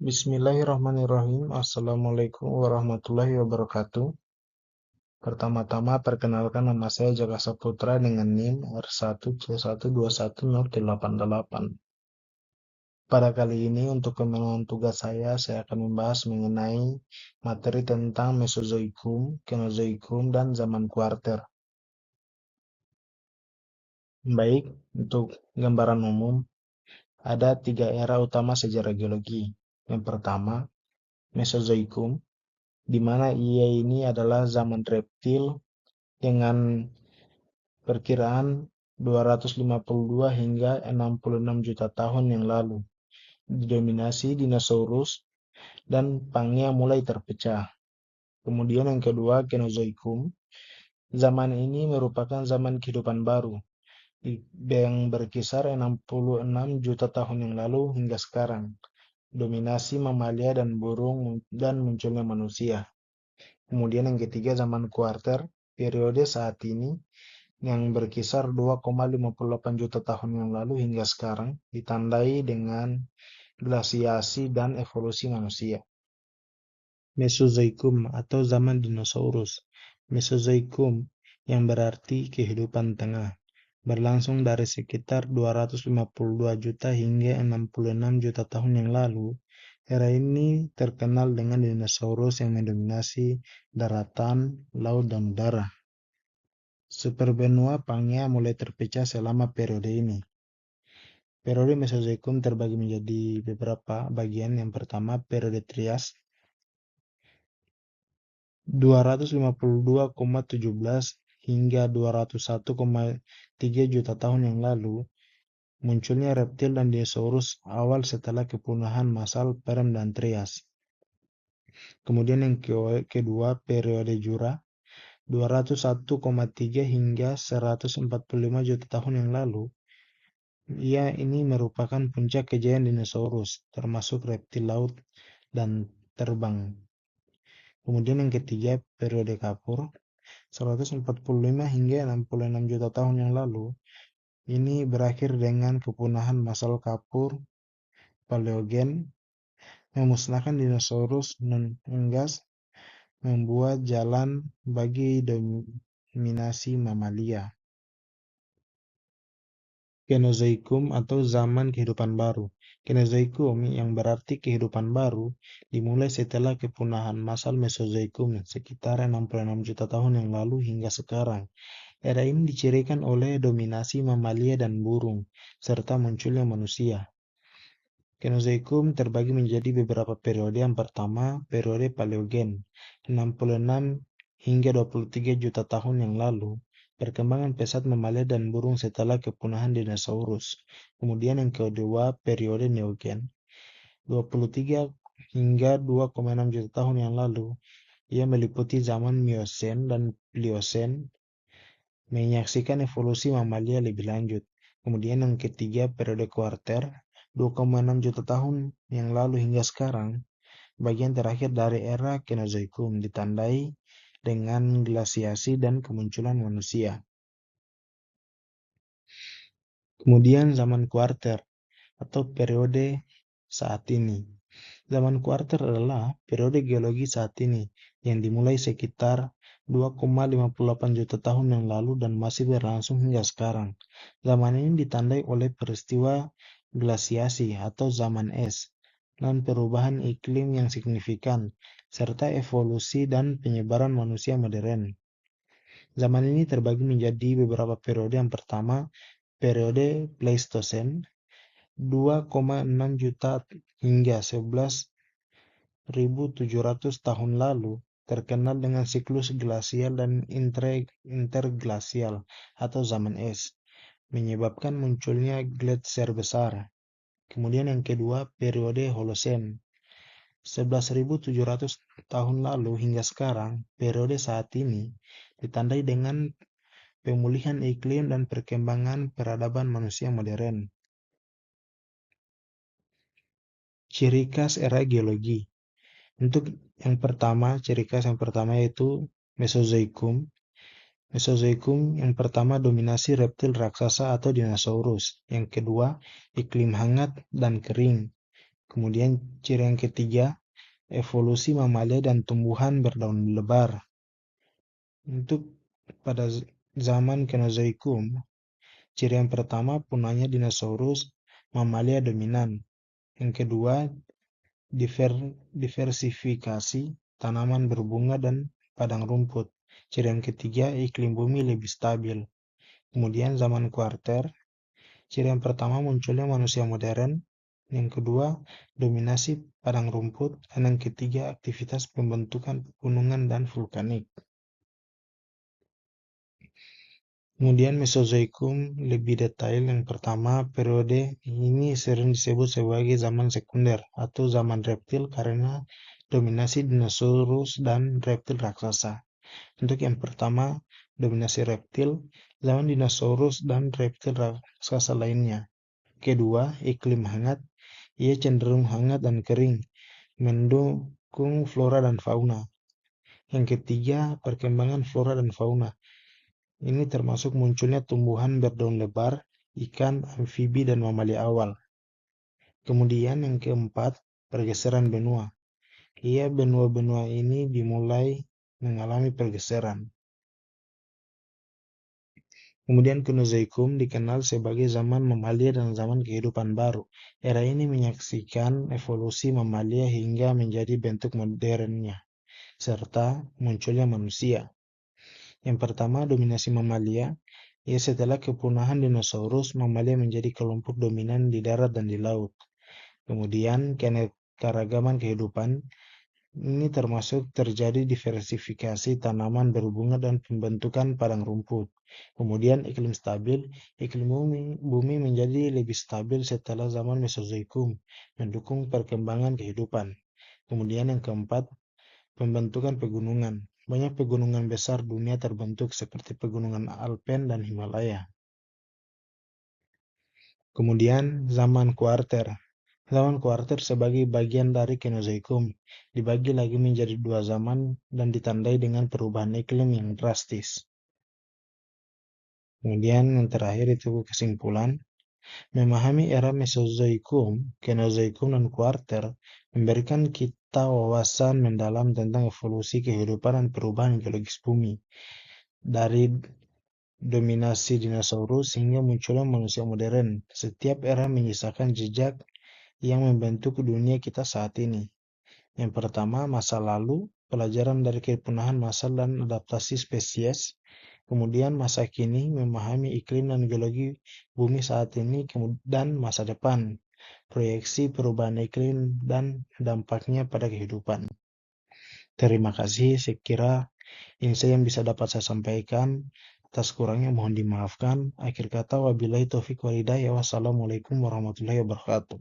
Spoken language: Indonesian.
Bismillahirrahmanirrahim. Assalamualaikum warahmatullahi wabarakatuh. Pertama-tama perkenalkan nama saya Jaka Saputra dengan NIM R1C121088. Pada kali ini untuk kemenangan tugas saya akan membahas mengenai materi tentang Mesozoikum, Kenozoikum, dan zaman kuarter. Baik, untuk gambaran umum, ada 3 era utama sejarah geologi. Yang pertama, Mesozoikum, di mana ia ini adalah zaman reptil dengan perkiraan 252 hingga 66 juta tahun yang lalu, didominasi dinosaurus dan Pangea mulai terpecah. Kemudian yang kedua, Kenozoikum. Zaman ini merupakan zaman kehidupan baru yang berkisar 66 juta tahun yang lalu hingga sekarang. Dominasi mamalia dan burung dan munculnya manusia. Kemudian yang ketiga, zaman kuarter, periode saat ini yang berkisar 2,58 juta tahun yang lalu hingga sekarang, ditandai dengan glasiasi dan evolusi manusia. Mesozoikum atau zaman dinosaurus. Mesozoikum yang berarti kehidupan tengah, berlangsung dari sekitar 252 juta hingga 66 juta tahun yang lalu. Era ini terkenal dengan dinosaurus yang mendominasi daratan, laut, dan udara. Superbenua Pangea mulai terpecah selama periode ini. Periode Mesozoikum terbagi menjadi beberapa bagian. Yang pertama, periode Trias, 252,17 hingga 201,3 juta tahun yang lalu. Munculnya reptil dan dinosaurus awal setelah kepunahan massal Perm dan Trias. Kemudian yang kedua, periode Jura, 201,3 hingga 145 juta tahun yang lalu. Ia ini merupakan puncak kejayaan dinosaurus, termasuk reptil laut dan terbang. Kemudian yang ketiga, periode Kapur, 145 hingga 66 juta tahun yang lalu. Ini berakhir dengan kepunahan massal Kapur Paleogen, memusnahkan dinosaurus non-unggas, membuat jalan bagi dominasi mamalia. Kenozoikum atau zaman kehidupan baru. Kenozoikum yang berarti kehidupan baru dimulai setelah kepunahan massal Mesozoikum sekitar 66 juta tahun yang lalu hingga sekarang. Era ini dicirikan oleh dominasi mamalia dan burung, serta munculnya manusia. Kenozoikum terbagi menjadi beberapa periode. Yang pertama, periode Paleogen, 66 hingga 23 juta tahun yang lalu. Perkembangan pesat mamalia dan burung setelah kepunahan dinosaurus. Kemudian yang kedua, periode Neogen, 23 hingga 2,6 juta tahun yang lalu. Ia meliputi zaman Miosen dan Pliocene, menyaksikan evolusi mamalia lebih lanjut. Kemudian yang ketiga, periode kuarter, 2,6 juta tahun yang lalu hingga sekarang. Bagian terakhir dari era Kenozoikum ditandai dengan glasiasi dan kemunculan manusia. Kemudian zaman kuarter atau periode saat ini. Zaman kuarter adalah periode geologi saat ini yang dimulai sekitar 2,58 juta tahun yang lalu dan masih berlangsung hingga sekarang. Zaman ini ditandai oleh peristiwa glasiasi atau zaman es dan perubahan iklim yang signifikan, serta evolusi dan penyebaran manusia modern. Zaman ini terbagi menjadi beberapa periode. Yang pertama, periode Pleistosen, 2,6 juta hingga 11.700 tahun lalu, terkenal dengan siklus glasial dan interglasial atau zaman es, menyebabkan munculnya gletser besar. Kemudian yang kedua, periode Holosen, 11.700 tahun lalu hingga sekarang. Periode saat ini ditandai dengan pemulihan iklim dan perkembangan peradaban manusia modern. Ciri khas era geologi. Untuk yang pertama, ciri khas yang pertama yaitu Mesozoikum. Mesozoikum yang pertama dominasi reptil raksasa atau dinosaurus. Yang kedua, iklim hangat dan kering. Kemudian ciri yang ketiga, evolusi mamalia dan tumbuhan berdaun lebar. Untuk pada zaman Kenozoikum, ciri yang pertama punahnya dinosaurus mamalia dominan. Yang kedua, diversifikasi tanaman berbunga dan padang rumput. Ciri yang ketiga, iklim bumi lebih stabil. Kemudian zaman kuarter, ciri yang pertama munculnya manusia modern, yang kedua dominasi padang rumput, dan yang ketiga aktivitas pembentukan pegunungan dan vulkanik. Kemudian Mesozoikum lebih detail. Yang pertama, periode ini sering disebut sebagai zaman sekunder atau zaman reptil karena dominasi dinosaurus dan reptil raksasa. Untuk yang pertama, dominasi reptil, zaman dinosaurus dan reptil raksasa lainnya. Kedua, iklim hangat, ia cenderung hangat dan kering, mendukung flora dan fauna. Yang ketiga, perkembangan flora dan fauna. Ini termasuk munculnya tumbuhan berdaun lebar, ikan, amfibi, dan mamalia awal. Kemudian yang keempat, pergeseran benua. Benua-benua ini dimulai mengalami pergeseran. Kemudian Kenozoikum dikenal sebagai zaman mamalia dan zaman kehidupan baru. Era ini menyaksikan evolusi mamalia hingga menjadi bentuk modernnya, serta munculnya manusia. Yang pertama, dominasi mamalia. Setelah kepunahan dinosaurus, mamalia menjadi kelompok dominan di darat dan di laut. Kemudian, keanekaragaman kehidupan. Ini termasuk terjadi diversifikasi tanaman berbunga dan pembentukan padang rumput. Kemudian iklim stabil, iklim bumi menjadi lebih stabil setelah zaman Mesozoikum, mendukung perkembangan kehidupan. Kemudian yang keempat, pembentukan pegunungan. Banyak pegunungan besar dunia terbentuk seperti pegunungan Alpen dan Himalaya. Kemudian zaman kuarter. Zaman kuarter sebagai bagian dari Kenozoikum dibagi lagi menjadi dua zaman dan ditandai dengan perubahan iklim yang drastis. Kemudian yang terakhir itu kesimpulan. Memahami era Mesozoikum, Kenozoikum, dan kuarter memberikan kita wawasan mendalam tentang evolusi kehidupan dan perubahan geologis bumi. Dari dominasi dinosaurus hingga munculnya manusia modern, setiap era menyisakan jejak yang membentuk dunia kita saat ini. Yang pertama, masa lalu, pelajaran dari kepunahan massal dan adaptasi spesies. Kemudian masa kini, memahami iklim dan geologi bumi saat ini, dan masa depan, proyeksi perubahan iklim dan dampaknya pada kehidupan. Terima kasih, saya kira ini saja yang bisa dapat saya sampaikan. Atas kurangnya mohon dimaafkan. Akhir kata, wabillahi taufiq wal hidayah. Wassalamualaikum warahmatullahi wabarakatuh.